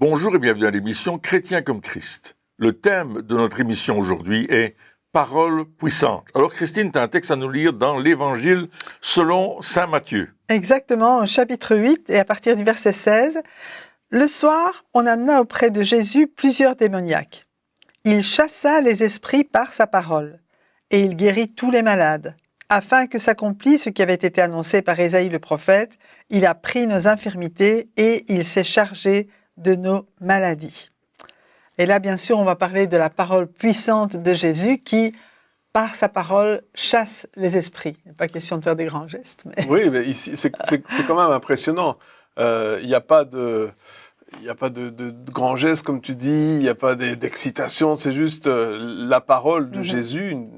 Bonjour et bienvenue à l'émission Chrétien comme Christ. Le thème de notre émission aujourd'hui est Parole puissante. Alors Christine, tu as un texte à nous lire dans l'Évangile selon saint Matthieu. Exactement, au chapitre 8 et à partir du verset 16. Le soir, on amena auprès de Jésus plusieurs démoniaques. Il chassa les esprits par sa parole et il guérit tous les malades, afin que s'accomplisse ce qui avait été annoncé par Ésaïe le prophète. Il a pris nos infirmités et il s'est chargé de nos maladies. Et là, bien sûr, on va parler de la parole puissante de Jésus qui, par sa parole, chasse les esprits. Il n'est pas question de faire des grands gestes. Mais... Oui, mais ici, c'est quand même impressionnant. Il n'y a pas de grands gestes, comme tu dis, il n'y a pas d'excitation, c'est juste la parole de Jésus, une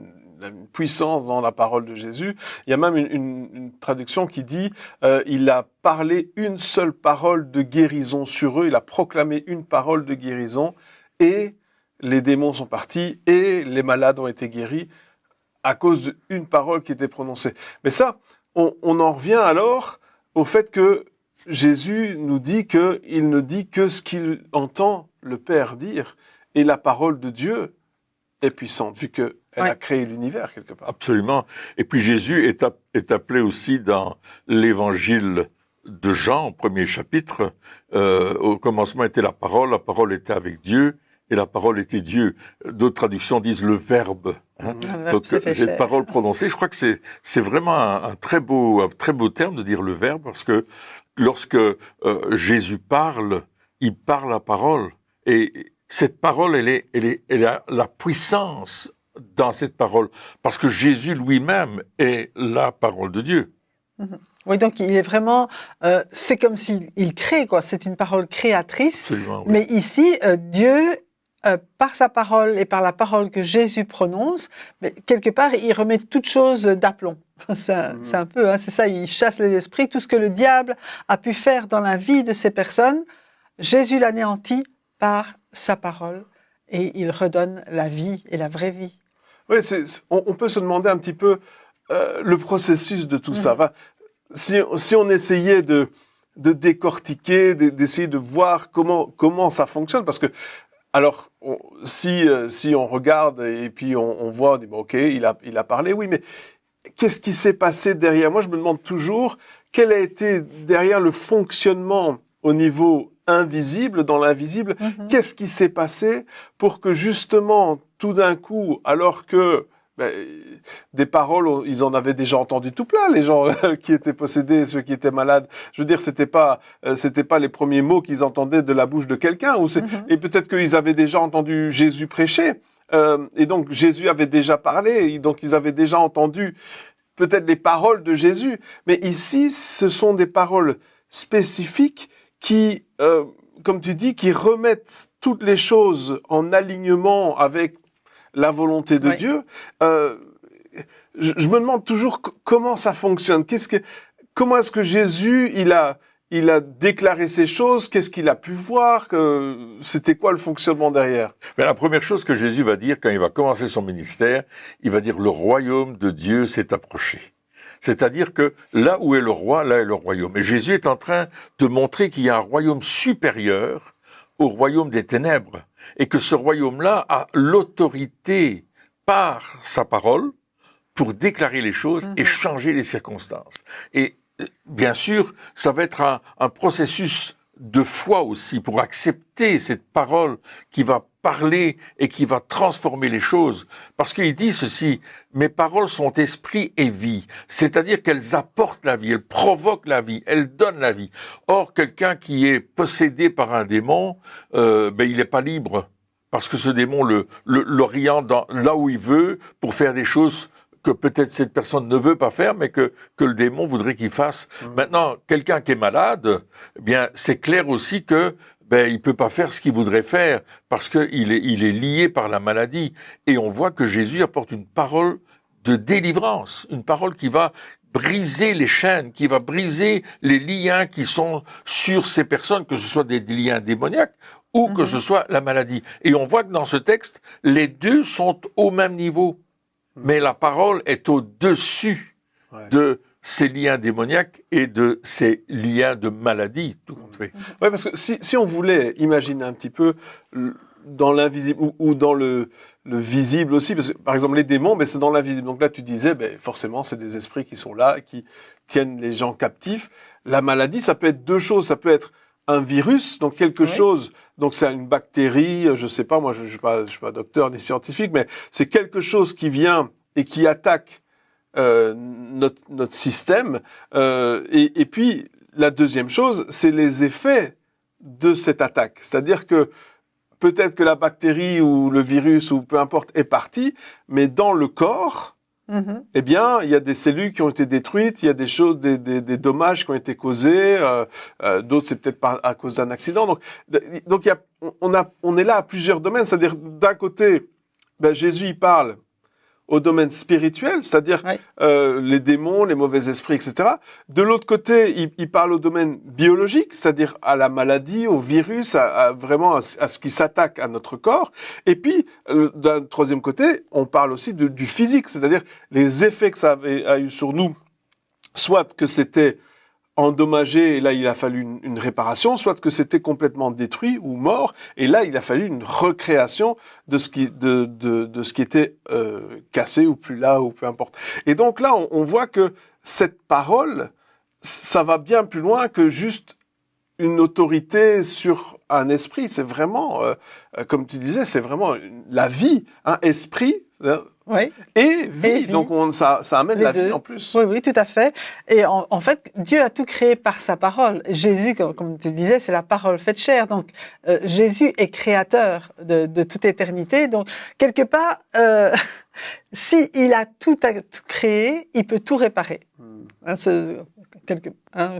puissance dans la parole de Jésus. Il y a même une traduction qui dit il a parlé une seule parole de guérison sur eux, il a proclamé une parole de guérison, et les démons sont partis, et les malades ont été guéris à cause d'une parole qui était prononcée. Mais ça, on en revient alors au fait que Jésus nous dit qu'il ne dit que ce qu'il entend le Père dire, et la parole de Dieu est puissante, vu qu'elle a créé l'univers quelque part. Absolument. Et puis Jésus est appelé aussi dans l'Évangile de Jean, au premier chapitre, au commencement était la parole était avec Dieu, et la parole était Dieu. D'autres traductions disent le Verbe. Donc cette parole prononcée, je crois que c'est vraiment un très beau terme de dire le Verbe, parce que lorsque Jésus parle, il parle la parole, et cette parole, elle a la puissance dans cette parole, parce que Jésus lui-même est la parole de Dieu. Oui, donc il est vraiment, c'est comme s'il crée, quoi. C'est une parole créatrice. Absolument, oui. Mais ici, Dieu, par sa parole et par la parole que Jésus prononce, mais quelque part, il remet toute chose d'aplomb. C'est un peu, c'est ça, il chasse les esprits. Tout ce que le diable a pu faire dans la vie de ces personnes, Jésus l'anéantit par sa parole et il redonne la vie et la vraie vie. Oui, on peut se demander un petit peu le processus de tout ça. Enfin, si on essayait de décortiquer, d'essayer de voir comment ça fonctionne, parce que alors si on regarde et puis on voit, on dit bon, ok, il a parlé, oui, mais qu'est-ce qui s'est passé derrière? Moi, je me demande toujours quel a été derrière le fonctionnement au niveau invisible, dans l'invisible. Qu'est-ce qui s'est passé pour que justement, tout d'un coup, alors que des paroles, ils en avaient déjà entendu tout plein, les gens qui étaient possédés, ceux qui étaient malades. Je veux dire, c'était pas les premiers mots qu'ils entendaient de la bouche de quelqu'un, et peut-être qu'ils avaient déjà entendu Jésus prêcher, et donc Jésus avait déjà parlé, et donc ils avaient déjà entendu peut-être les paroles de Jésus. Mais ici, ce sont des paroles spécifiques qui, comme tu dis, qui remettent toutes les choses en alignement avec la volonté de Dieu. Je me demande toujours comment ça fonctionne. Comment est-ce que Jésus, il a déclaré ces choses? Qu'est-ce qu'il a pu voir? C'était quoi le fonctionnement derrière? Mais la première chose que Jésus va dire quand il va commencer son ministère, il va dire le royaume de Dieu s'est approché. C'est-à-dire que là où est le roi, là est le royaume. Et Jésus est en train de montrer qu'il y a un royaume supérieur au royaume des ténèbres. Et que ce royaume-là a l'autorité par sa parole pour déclarer les choses et changer les circonstances. Et bien sûr, ça va être un processus de foi aussi pour accepter cette parole qui va parler et qui va transformer les choses. Parce qu'il dit ceci, mes paroles sont esprit et vie. C'est-à-dire qu'elles apportent la vie, elles provoquent la vie, elles donnent la vie. Or, quelqu'un qui est possédé par un démon, il n'est pas libre. Parce que ce démon l'oriente là où il veut pour faire des choses que peut-être cette personne ne veut pas faire, mais que le démon voudrait qu'il fasse. Maintenant, quelqu'un qui est malade, eh bien, c'est clair aussi que il peut pas faire ce qu'il voudrait faire parce que il est lié par la maladie. Et on voit que Jésus apporte une parole de délivrance, une parole qui va briser les chaînes, qui va briser les liens qui sont sur ces personnes, que ce soit des liens démoniaques ou que ce soit la maladie. Et on voit que dans ce texte, les deux sont au même niveau. Mais la parole est au-dessus de ces liens démoniaques et de ces liens de maladie, tout compte fait. Ouais, parce que si on voulait imaginer un petit peu dans l'invisible ou dans le visible aussi, parce que par exemple les démons, ben, c'est dans l'invisible. Donc là tu disais, ben, forcément c'est des esprits qui sont là, qui tiennent les gens captifs. La maladie, ça peut être deux choses, ça peut être un virus, donc quelque chose, donc c'est une bactérie, je sais pas, moi je suis pas docteur ni scientifique, mais c'est quelque chose qui vient et qui attaque notre système. Et puis la deuxième chose, c'est les effets de cette attaque. C'est-à-dire que peut-être que la bactérie ou le virus ou peu importe est parti, mais dans le corps, eh bien, il y a des cellules qui ont été détruites, il y a des choses, des dommages qui ont été causés, d'autres c'est peut-être à cause d'un accident. Donc on est là à plusieurs domaines. C'est-à-dire d'un côté, ben, Jésus il parle au domaine spirituel, c'est-à-dire les démons, les mauvais esprits, etc. De l'autre côté, il parle au domaine biologique, c'est-à-dire à la maladie, au virus, vraiment à ce qui s'attaque à notre corps. Et puis, d'un troisième côté, on parle aussi du physique, c'est-à-dire les effets que ça a eu sur nous, soit que c'était endommagé, et là il a fallu une réparation, soit que c'était complètement détruit ou mort, et là il a fallu une recréation de ce qui était cassé ou plus là ou peu importe. Et donc là on voit que cette parole, ça va bien plus loin que juste une autorité sur un esprit. C'est vraiment, comme tu disais, c'est vraiment la vie, un esprit. Et vie, donc ça amène la vie en plus. Oui, tout à fait. Et en fait, Dieu a tout créé par sa parole. Jésus, comme tu le disais, c'est la parole faite chair. Donc, Jésus est créateur de toute éternité. Donc, quelque part, si il a tout créé, il peut tout réparer.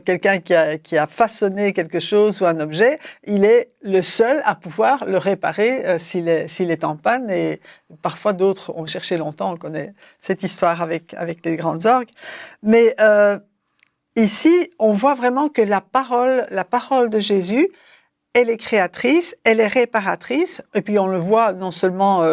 Quelqu'un qui a façonné quelque chose ou un objet, il est le seul à pouvoir le réparer s'il est en panne. Et parfois d'autres ont cherché longtemps. On connaît cette histoire avec les grandes orgues. Mais ici, on voit vraiment que la parole de Jésus, elle est créatrice, elle est réparatrice. Et puis on le voit non seulement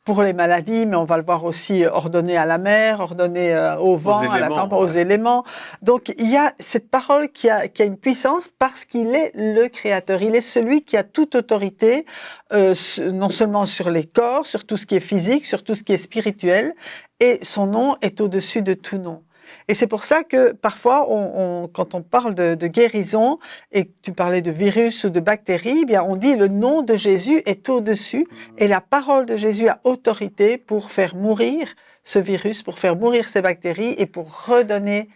pour les maladies, mais on va le voir aussi ordonné à la mer, ordonné au vent, à la tempête, aux éléments. Donc il y a cette parole qui a une puissance parce qu'il est le créateur. Il est celui qui a toute autorité, non seulement sur les corps, sur tout ce qui est physique, sur tout ce qui est spirituel, et son nom est au-dessus de tout nom. Et c'est pour ça que parfois, quand on parle de guérison, et que tu parlais de virus ou de bactéries, eh bien on dit le nom de Jésus est au-dessus, et la parole de Jésus a autorité pour faire mourir ce virus, pour faire mourir ces bactéries, et pour redonner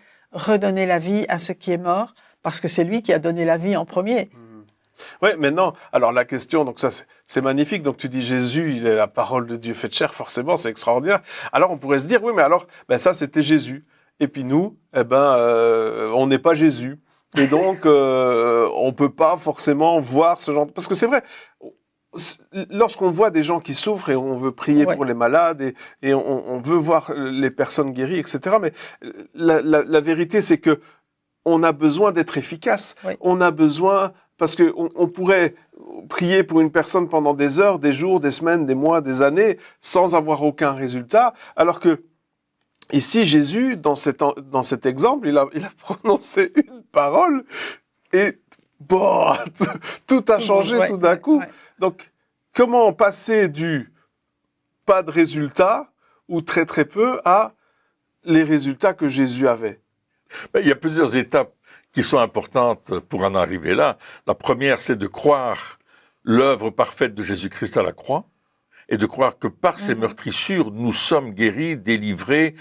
la vie à ce qui est mort, parce que c'est lui qui a donné la vie en premier. Oui, maintenant, alors la question, donc ça c'est magnifique, donc tu dis Jésus, il est la parole de Dieu faite chair, forcément, c'est extraordinaire. Alors on pourrait se dire, oui, mais alors, ça c'était Jésus. Et puis nous, on n'est pas Jésus. Et donc, on peut pas forcément voir ce genre... Parce que c'est vrai, lorsqu'on voit des gens qui souffrent et on veut prier pour les malades et on veut voir les personnes guéries, etc. Mais la vérité, c'est que on a besoin d'être efficace. Oui. On a besoin... Parce que on pourrait prier pour une personne pendant des heures, des jours, des semaines, des mois, des années, sans avoir aucun résultat, alors que ici, Jésus, dans cet exemple, il a prononcé une parole et tout a changé tout d'un coup. Ouais. Donc, comment passer du pas de résultat ou très très peu à les résultats que Jésus avait? Il y a plusieurs étapes qui sont importantes pour en arriver là. La première, c'est de croire l'œuvre parfaite de Jésus-Christ à la croix. Et de croire que par ces meurtrissures, nous sommes guéris, délivrés,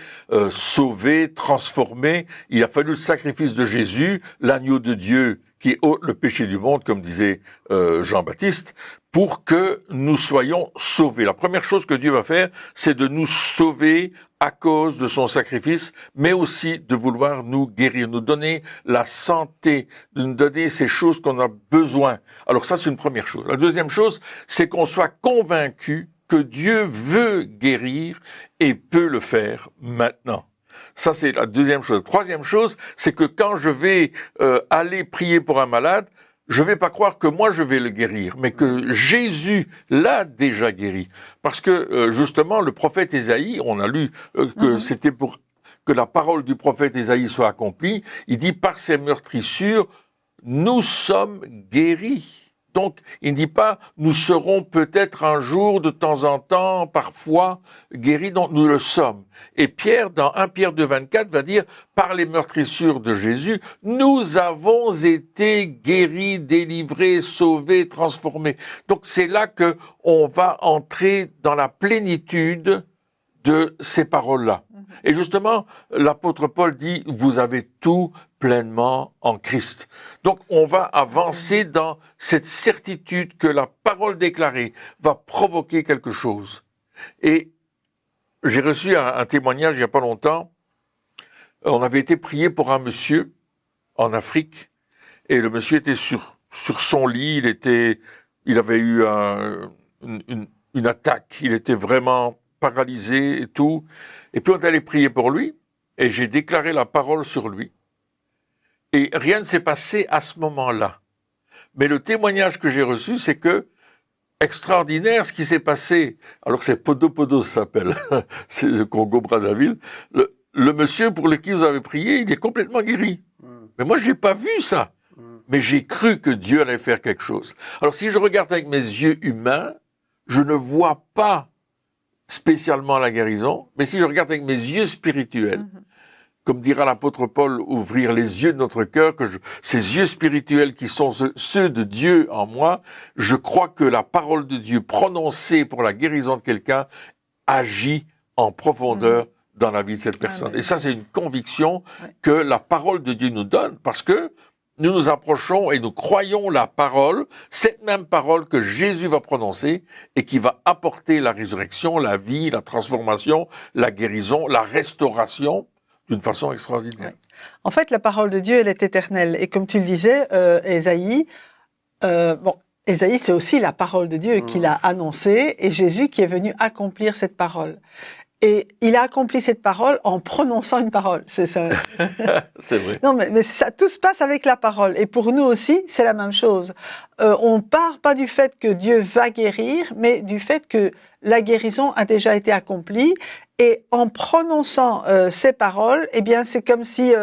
sauvés, transformés. Il a fallu le sacrifice de Jésus, l'agneau de Dieu qui ôte le péché du monde, comme disait Jean-Baptiste, pour que nous soyons sauvés. La première chose que Dieu va faire, c'est de nous sauver à cause de son sacrifice, mais aussi de vouloir nous guérir, nous donner la santé, de nous donner ces choses qu'on a besoin. Alors ça, c'est une première chose. La deuxième chose, c'est qu'on soit convaincu que Dieu veut guérir et peut le faire maintenant. Ça, c'est la deuxième chose. Troisième chose, c'est que quand je vais aller prier pour un malade, je vais pas croire que moi je vais le guérir, mais que Jésus l'a déjà guéri. Parce que justement, le prophète Ésaïe, on a lu que c'était pour que la parole du prophète Ésaïe soit accomplie. Il dit, par ses meurtrissures, nous sommes guéris. Donc, il ne dit pas, nous serons peut-être un jour, de temps en temps, parfois, guéris, donc nous le sommes. Et Pierre, dans 1 Pierre 2,24, va dire, par les meurtrissures de Jésus, nous avons été guéris, délivrés, sauvés, transformés. Donc, c'est là que on va entrer dans la plénitude de ces paroles-là. Et justement, l'apôtre Paul dit, vous avez tout pleinement en Christ. Donc, on va avancer dans cette certitude que la parole déclarée va provoquer quelque chose. Et j'ai reçu un témoignage il n'y a pas longtemps. On avait été prié pour un monsieur en Afrique, et le monsieur était sur son lit, il avait eu une attaque, il était vraiment paralysé et tout. Et puis on est allé prier pour lui, et j'ai déclaré la parole sur lui. Et rien ne s'est passé à ce moment-là. Mais le témoignage que j'ai reçu, c'est que, extraordinaire ce qui s'est passé. Alors c'est Podo, ça s'appelle. C'est le Congo-Brazzaville. Le monsieur pour lequel vous avez prié, il est complètement guéri. Mais moi, je n'ai pas vu ça. Mais j'ai cru que Dieu allait faire quelque chose. Alors si je regarde avec mes yeux humains, je ne vois pas spécialement la guérison, mais si je regarde avec mes yeux spirituels, comme dira l'apôtre Paul, ouvrir les yeux de notre cœur, ces yeux spirituels qui sont ceux de Dieu en moi, je crois que la parole de Dieu prononcée pour la guérison de quelqu'un agit en profondeur dans la vie de cette personne. Et ça, c'est une conviction que la parole de Dieu nous donne, parce que nous nous approchons et nous croyons la parole, cette même parole que Jésus va prononcer et qui va apporter la résurrection, la vie, la transformation, la guérison, la restauration d'une façon extraordinaire. Ouais. En fait, la parole de Dieu, elle est éternelle. Et comme tu le disais, Ésaïe, Ésaïe, c'est aussi la parole de Dieu qu'il a annoncée et Jésus qui est venu accomplir cette parole. Et il a accompli cette parole en prononçant une parole. C'est ça. C'est vrai. Non, mais ça, tout se passe avec la parole. Et pour nous aussi, c'est la même chose. On part pas du fait que Dieu va guérir, mais du fait que la guérison a déjà été accomplie. Et en prononçant ces paroles, eh bien, c'est comme si,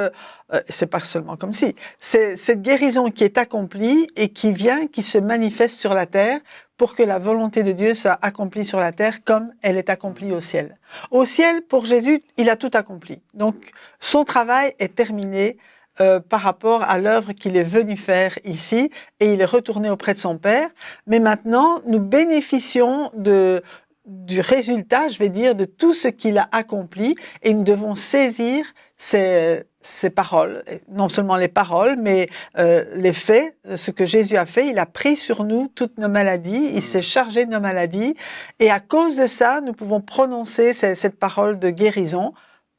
c'est pas seulement comme si, c'est cette guérison qui est accomplie et qui se manifeste sur la terre pour que la volonté de Dieu soit accomplie sur la terre comme elle est accomplie au ciel. Au ciel, pour Jésus, il a tout accompli. Donc, son travail est terminé par rapport à l'œuvre qu'il est venu faire ici et il est retourné auprès de son Père. Mais maintenant, nous bénéficions du résultat, je vais dire, de tout ce qu'il a accompli et nous devons saisir ces paroles, non seulement les paroles, mais les faits, ce que Jésus a fait. Il a pris sur nous toutes nos maladies, il s'est chargé de nos maladies et à cause de ça, nous pouvons prononcer cette parole de guérison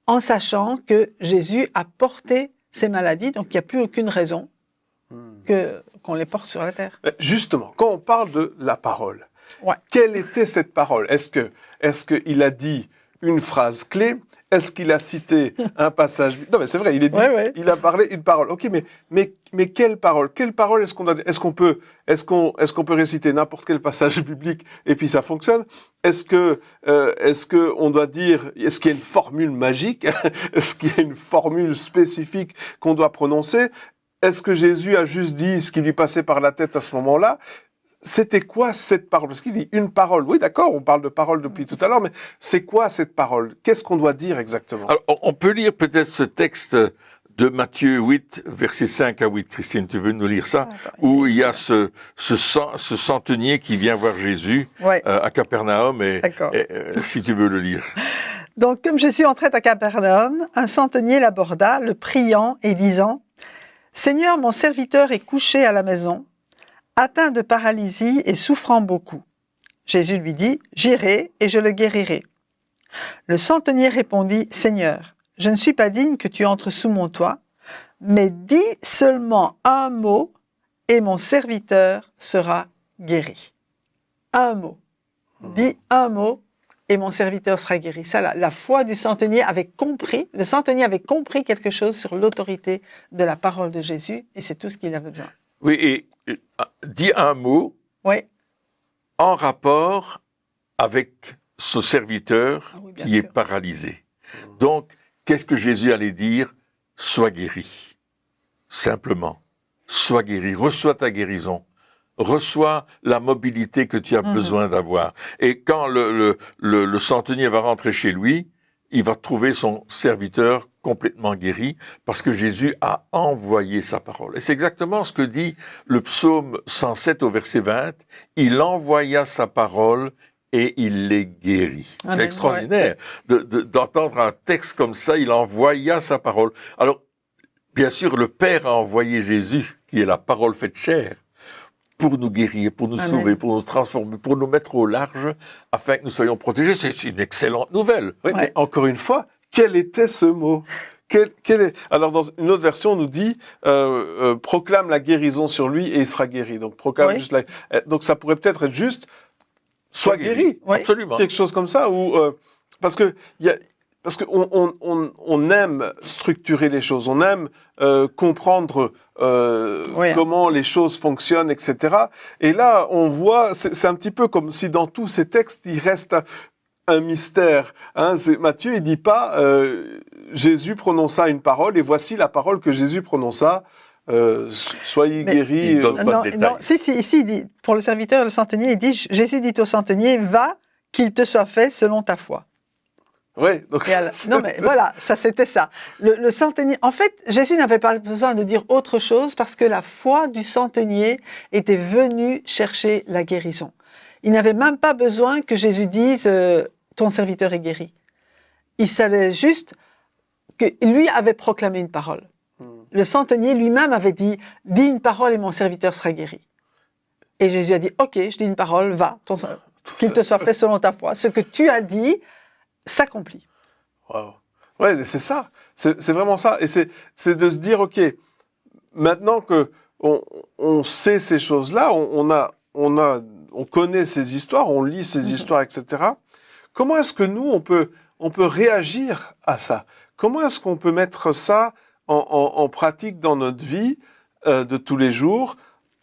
en sachant que Jésus a porté ces maladies, donc il n'y a plus aucune raison qu'on les porte sur la terre. Justement, quand on parle de la parole, quelle était cette parole ? Est-ce qu'il a dit une phrase clé ? Est-ce qu'il a cité un passage ? Non, mais c'est vrai, il a parlé une parole. Ok, mais quelle parole ? Quelle parole est-ce qu'on doit dire ? Est-ce qu'on peut réciter n'importe quel passage biblique et puis ça fonctionne ? Est-ce que on doit dire ? Est-ce qu'il y a une formule magique ? Est-ce qu'il y a une formule spécifique qu'on doit prononcer ? Est-ce que Jésus a juste dit ce qui lui passait par la tête à ce moment-là ? C'était quoi cette parole ? Parce qu'il dit une parole. Oui, d'accord, on parle de parole depuis tout à l'heure, mais c'est quoi cette parole ? Qu'est-ce qu'on doit dire exactement ? Alors, on peut lire peut-être ce texte de Matthieu 8, versets 5 à 8. Christine, tu veux nous lire ça ? Où il y a ce centenier qui vient voir Jésus à Capernaum, et si tu veux le lire. Donc, comme Jésus entrait à Capernaum, un centenier l'aborda, le priant et disant « Seigneur, mon serviteur est couché à la maison, atteint de paralysie et souffrant beaucoup. » Jésus lui dit « J'irai et je le guérirai. » Le centenier répondit « Seigneur, je ne suis pas digne que tu entres sous mon toit, mais dis seulement un mot et mon serviteur sera guéri. » Un mot. Dis un mot et mon serviteur sera guéri. Ça, la foi du centenier avait compris, le centenier avait compris quelque chose sur l'autorité de la parole de Jésus et c'est tout ce qu'il avait besoin. Oui, et dit un mot en rapport avec ce serviteur qui est paralysé. Donc, qu'est-ce que Jésus allait dire? Sois guéri. Simplement. Sois guéri. Reçois ta guérison. Reçois la mobilité que tu as besoin d'avoir. Et quand le centenier va rentrer chez lui, il va trouver son serviteur complètement guéri parce que Jésus a envoyé sa parole. Et c'est exactement ce que dit le psaume 107 au verset 20. Il envoya sa parole et il les guérit. Amen. C'est extraordinaire d'entendre un texte comme ça. Il envoya sa parole. Alors, bien sûr, le Père a envoyé Jésus, qui est la parole faite chair, pour nous guérir, pour nous sauver, pour nous transformer, pour nous mettre au large, afin que nous soyons protégés. C'est une excellente nouvelle. Oui, mais encore une fois, quel était ce mot? Alors, dans une autre version, on nous dit proclame la guérison sur lui et il sera guéri. Donc, proclame juste donc, ça pourrait peut-être être juste sois guéri. Oui. Absolument. Quelque chose comme ça. Ou, parce qu'on aime structurer les choses, on aime comprendre comment les choses fonctionnent, etc. Et là, on voit, c'est un petit peu comme si dans tous ces textes, il reste un mystère. Hein. Matthieu, il dit pas Jésus prononça une parole et voici la parole que Jésus prononça. Soyez guéris. Il donne pas de détails. Non, si, ici, il dit, pour le serviteur, le centenier, il dit, Jésus dit au centenier, va, qu'il te soit fait selon ta foi. Oui, donc non, mais voilà, ça c'était ça. Le centenier, en fait, Jésus n'avait pas besoin de dire autre chose parce que la foi du centenier était venue chercher la guérison. Il n'avait même pas besoin que Jésus dise ton serviteur est guéri. Il savait juste que lui avait proclamé une parole. Le centenier lui-même avait dit dis une parole et mon serviteur sera guéri. Et Jésus a dit ok, je dis une parole, va, qu'il te soit fait selon ta foi. Ce que tu as dit s'accomplit. Wow. Ouais, c'est ça. C'est vraiment ça. Et c'est de se dire, ok, maintenant que on sait ces choses-là, on connaît ces histoires, on lit ces histoires, etc. Comment est-ce que nous on peut réagir à ça? Comment est-ce qu'on peut mettre ça en pratique dans notre vie de tous les jours,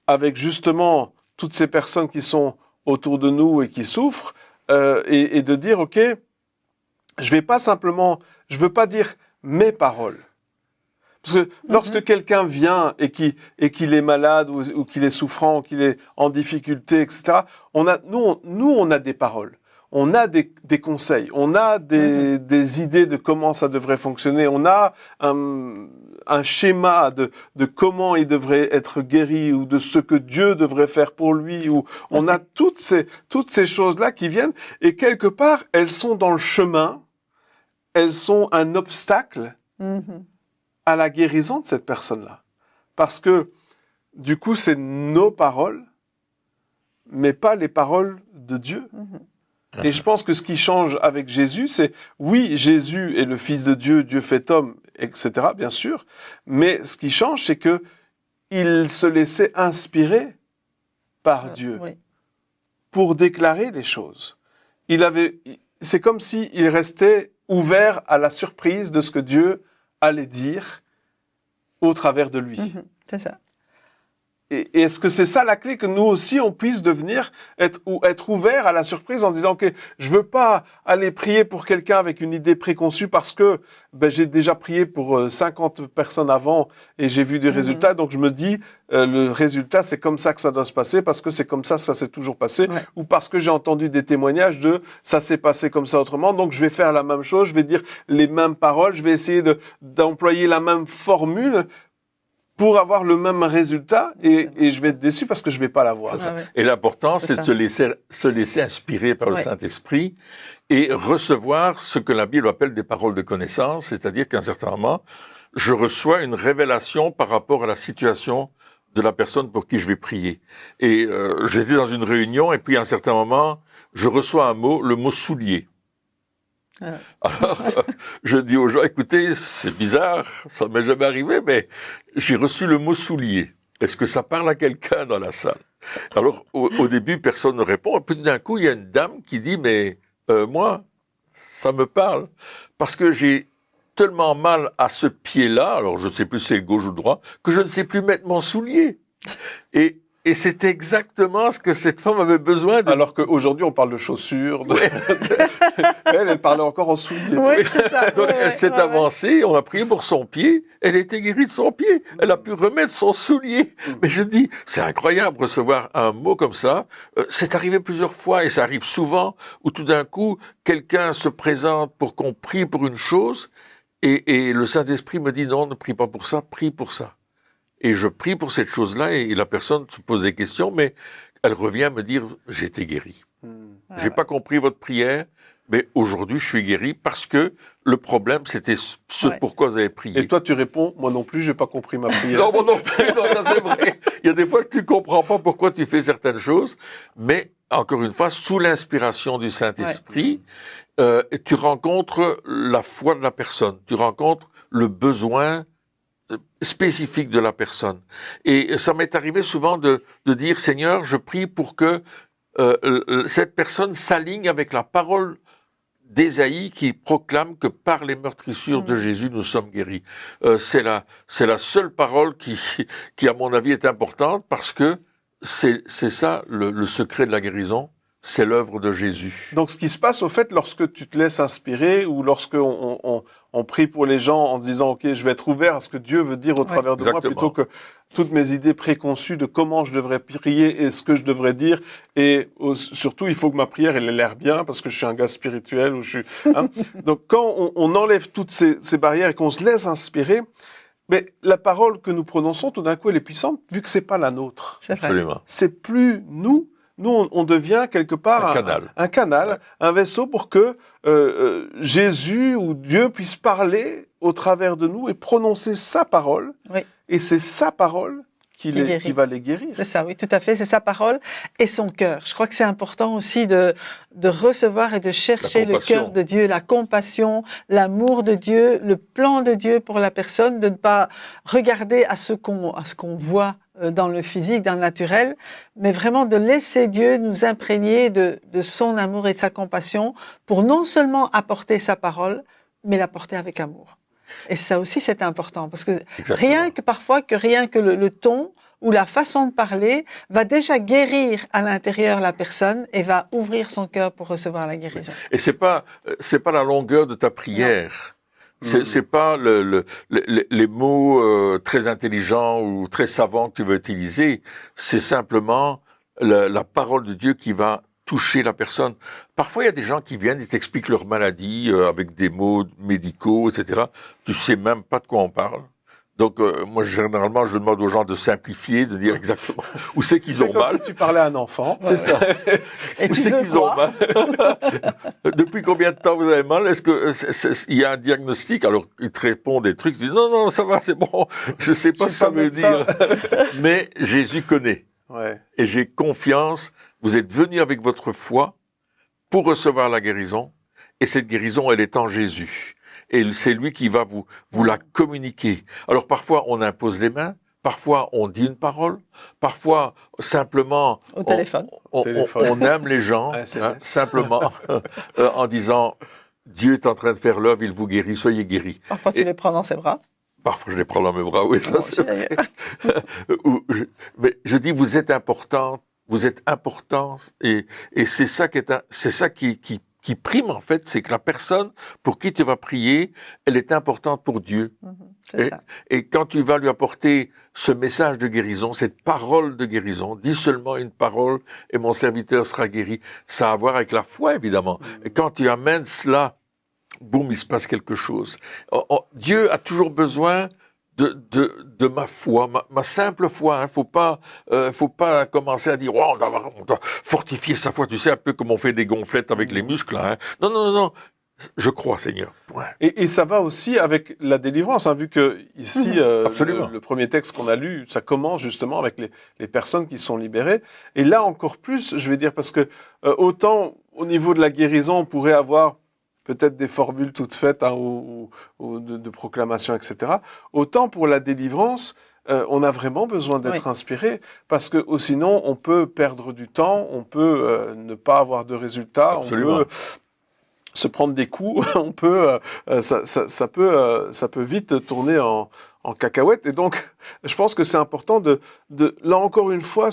avec justement toutes ces personnes qui sont autour de nous et qui souffrent, et de dire, ok. Je veux pas dire mes paroles. Parce que lorsque quelqu'un vient et qu'il est malade ou qu'il est souffrant, ou qu'il est en difficulté, etc., on a des paroles. On a des conseils. On a des idées de comment ça devrait fonctionner. On a un schéma de comment il devrait être guéri ou de ce que Dieu devrait faire pour lui. Ou on a toutes ces choses-là qui viennent et quelque part, elles sont dans le chemin. Elles sont un obstacle à la guérison de cette personne-là. Parce que, du coup, c'est nos paroles, mais pas les paroles de Dieu. Et je pense que ce qui change avec Jésus, c'est, oui, Jésus est le Fils de Dieu, Dieu fait homme, etc., bien sûr, mais ce qui change, c'est que il se laissait inspirer par Dieu pour déclarer les choses. C'est comme s'il restait ouvert à la surprise de ce que Dieu allait dire au travers de lui. C'est ça. Et est-ce que c'est ça la clé, que nous aussi on puisse être ouvert à la surprise en disant ok, je veux pas aller prier pour quelqu'un avec une idée préconçue parce que j'ai déjà prié pour 50 personnes avant et j'ai vu des résultats, donc je me dis le résultat c'est comme ça que ça doit se passer parce que c'est comme ça s'est toujours passé, ou parce que j'ai entendu des témoignages de ça s'est passé comme ça autrement, donc je vais faire la même chose, je vais dire les mêmes paroles, je vais essayer d'employer la même formule pour avoir le même résultat, et je vais être déçu parce que je vais pas l'avoir. Et l'important, c'est de se laisser inspirer par le Saint-Esprit et recevoir ce que la Bible appelle des paroles de connaissance, c'est-à-dire qu'à un certain moment, je reçois une révélation par rapport à la situation de la personne pour qui je vais prier. Et j'étais dans une réunion, et puis à un certain moment, je reçois un mot, le mot soulier. Alors, je dis aux gens, écoutez, c'est bizarre, ça m'est jamais arrivé, mais j'ai reçu le mot soulier. Est-ce que ça parle à quelqu'un dans la salle? Alors, au début, personne ne répond. Et puis d'un coup, il y a une dame qui dit, mais moi, ça me parle. Parce que j'ai tellement mal à ce pied-là, alors je ne sais plus si c'est le gauche ou le droit, que je ne sais plus mettre mon soulier. Et Et c'était exactement ce que cette femme avait besoin de... Alors qu'aujourd'hui, on parle de chaussures. Elle parlait encore en souliers. Oui, c'est ça. Donc, elle s'est avancée, on a prié pour son pied, elle était guérie de son pied. Elle a pu remettre son soulier. Mais je dis, c'est incroyable recevoir un mot comme ça. C'est arrivé plusieurs fois et ça arrive souvent où tout d'un coup, quelqu'un se présente pour qu'on prie pour une chose et le Saint-Esprit me dit non, ne prie pas pour ça, prie pour ça. Et je prie pour cette chose-là et la personne se pose des questions, mais elle revient me dire, j'ai été guéri. J'ai pas compris votre prière, mais aujourd'hui je suis guéri parce que le problème c'était ce pourquoi vous avez prié. Et toi tu réponds, moi non plus, j'ai pas compris ma prière. Non, moi non plus, non, ça c'est vrai. Il y a des fois que tu comprends pas pourquoi tu fais certaines choses, mais encore une fois, sous l'inspiration du Saint-Esprit, tu rencontres la foi de la personne, tu rencontres le besoin spécifique de la personne. Et ça m'est arrivé souvent de dire, Seigneur, je prie pour que cette personne s'aligne avec la parole d'Ésaïe qui proclame que par les meurtrissures de Jésus, nous sommes guéris. C'est la seule parole qui, à mon avis, est importante parce que c'est ça le secret de la guérison. C'est l'œuvre de Jésus. Donc, ce qui se passe, au fait, lorsque tu te laisses inspirer ou lorsque on prie pour les gens en se disant, OK, je vais être ouvert à ce que Dieu veut dire au travers de moi, plutôt que toutes mes idées préconçues de comment je devrais prier et ce que je devrais dire. Et surtout, il faut que ma prière, elle ait l'air bien parce que je suis un gars spirituel ou je suis, hein. Donc, quand on enlève toutes ces barrières et qu'on se laisse inspirer, mais la parole que nous prononçons, tout d'un coup, elle est puissante vu que c'est pas la nôtre. Absolument. C'est plus nous. Nous, on devient quelque part un canal, un vaisseau pour que Jésus ou Dieu puisse parler au travers de nous et prononcer sa parole. Oui. Et c'est sa parole qui va les guérir. C'est ça, oui, tout à fait. C'est sa parole et son cœur. Je crois que c'est important aussi de recevoir et de chercher le cœur de Dieu, la compassion, l'amour de Dieu, le plan de Dieu pour la personne, de ne pas regarder à ce qu'on voit dans le physique, dans le naturel, mais vraiment de laisser Dieu nous imprégner de son amour et de sa compassion pour non seulement apporter sa parole, mais l'apporter avec amour. Et ça aussi, c'est important, parce que rien que le ton ou la façon de parler va déjà guérir à l'intérieur la personne et va ouvrir son cœur pour recevoir la guérison. Et c'est pas la longueur de ta prière. C'est pas les mots très intelligents ou très savants que tu veux utiliser. C'est simplement la parole de Dieu qui va toucher la personne. Parfois, il y a des gens qui viennent et t'expliquent leur maladie avec des mots médicaux, etc. Tu sais même pas de quoi on parle. Donc, moi, généralement, je demande aux gens de simplifier, de dire exactement où c'est qu'ils ont mal. Si tu parlais à un enfant. C'est ça. Où c'est qu'ils ont mal. Depuis combien de temps vous avez mal? Est-ce que il y a un diagnostic? Alors, ils te répondent des trucs. Ils disent non, ça va, c'est bon. Je sais pas ce que ça veut dire. Mais Jésus connaît. Ouais. Et j'ai confiance. Vous êtes venus avec votre foi pour recevoir la guérison. Et cette guérison, elle est en Jésus. Et c'est lui qui va vous la communiquer. Alors parfois, on impose les mains, parfois on dit une parole, parfois simplement au téléphone. On aime les gens, simplement en disant Dieu est en train de faire l'œuvre, il vous guérit, soyez guéris. Parfois tu les prends dans ses bras. Parfois je les prends dans mes bras, oui, ça c'est vrai. Mais je dis vous êtes importante, et c'est ça qui prime, en fait, c'est que la personne pour qui tu vas prier, elle est importante pour Dieu. Et quand tu vas lui apporter ce message de guérison, cette parole de guérison, dis seulement une parole et mon serviteur sera guéri. Ça a à voir avec la foi, évidemment. Et quand tu amènes cela, boum, il se passe quelque chose. Dieu a toujours besoin de ma foi, ma simple foi. Faut pas commencer à dire, oh, on doit fortifier sa foi. Tu sais, un peu comme on fait des gonflettes avec les muscles. Hein. Non. Je crois, Seigneur. Ouais. Et ça va aussi avec la délivrance, hein, vu que ici, le premier texte qu'on a lu, ça commence justement avec les personnes qui sont libérées. Et là encore plus, je vais dire, parce que autant au niveau de la guérison, on pourrait avoir peut-être des formules toutes faites, hein, ou de proclamation, etc. Autant pour la délivrance, on a vraiment besoin d'être inspiré, parce que sinon on peut perdre du temps, on peut ne pas avoir de résultats, Absolument. On peut se prendre des coups, on peut, ça peut vite tourner en en cacahuète. Et donc, je pense que c'est important de là encore une fois,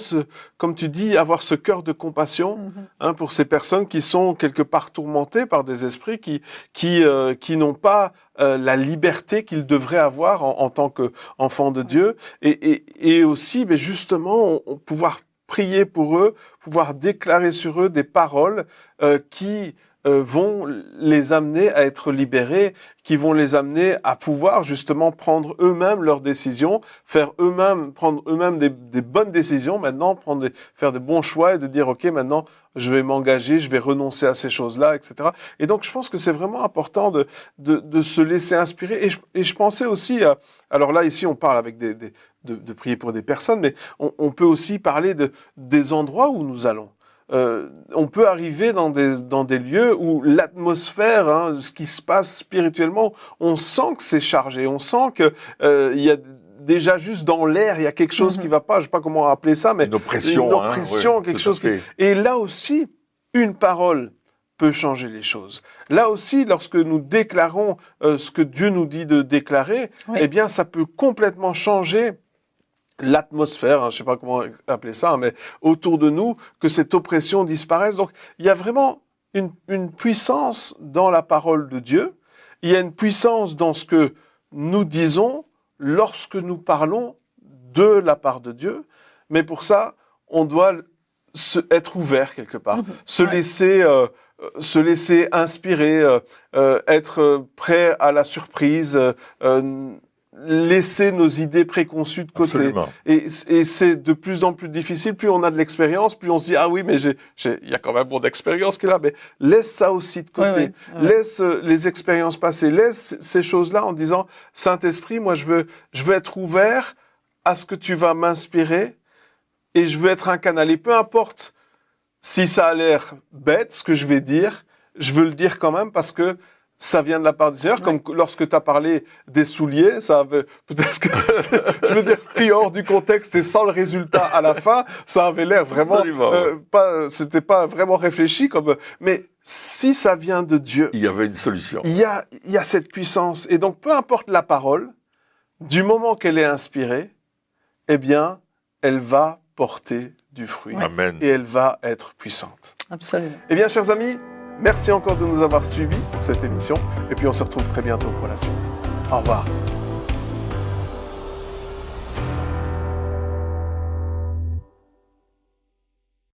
comme tu dis, avoir ce cœur de compassion pour ces personnes qui sont quelque part tourmentées par des esprits qui n'ont pas la liberté qu'ils devraient avoir en tant qu'enfants de Dieu. Et aussi, mais justement, pouvoir prier pour eux, pouvoir déclarer sur eux des paroles qui vont les amener à être libérés, qui vont les amener à pouvoir justement prendre eux-mêmes leurs décisions, prendre eux-mêmes des bonnes décisions maintenant, faire de bons choix et de dire ok, maintenant je vais m'engager, je vais renoncer à ces choses-là, etc. Et donc je pense que c'est vraiment important de se laisser inspirer. Et je pensais aussi, alors là ici on parle avec de prier pour des personnes, mais on peut aussi parler des endroits où nous allons. On peut arriver dans des lieux où l'atmosphère, ce qui se passe spirituellement, on sent que c'est chargé, on sent que il y a déjà juste dans l'air, il y a quelque chose qui va pas, je sais pas comment appeler ça, mais une oppression, quelque chose qui... Et là aussi, une parole peut changer les choses. Là aussi, lorsque nous déclarons ce que Dieu nous dit de déclarer, eh bien, ça peut complètement changer l'atmosphère, je sais pas comment appeler ça, mais autour de nous, que cette oppression disparaisse. Donc, il y a vraiment une puissance dans la parole de Dieu. Il y a une puissance dans ce que nous disons lorsque nous parlons de la part de Dieu. Mais pour ça, on doit être ouvert quelque part, se laisser inspirer, être prêt à la surprise, laisser nos idées préconçues de côté. Absolument. Et c'est de plus en plus difficile. Plus on a de l'expérience, plus on se dit ah oui, mais il y a quand même beaucoup d'expérience qui est là. Mais laisse ça aussi de côté. Laisse les expériences passer. Laisse ces choses-là en disant Saint-Esprit, moi je veux être ouvert à ce que tu vas m'inspirer et je veux être un canal. Et peu importe si ça a l'air bête ce que je vais dire, je veux le dire quand même parce que ça vient de la part du Seigneur, comme lorsque tu as parlé des souliers, ça avait, peut-être que, je veux dire, pris hors du contexte et sans le résultat à la fin, ça avait l'air vraiment, c'était pas vraiment réfléchi mais si ça vient de Dieu. Il y avait une solution. Il y a cette puissance. Et donc, peu importe la parole, du moment qu'elle est inspirée, eh bien, elle va porter du fruit. Amen. Et elle va être puissante. Absolument. Eh bien, chers amis, merci encore de nous avoir suivis pour cette émission et puis on se retrouve très bientôt pour la suite. Au revoir.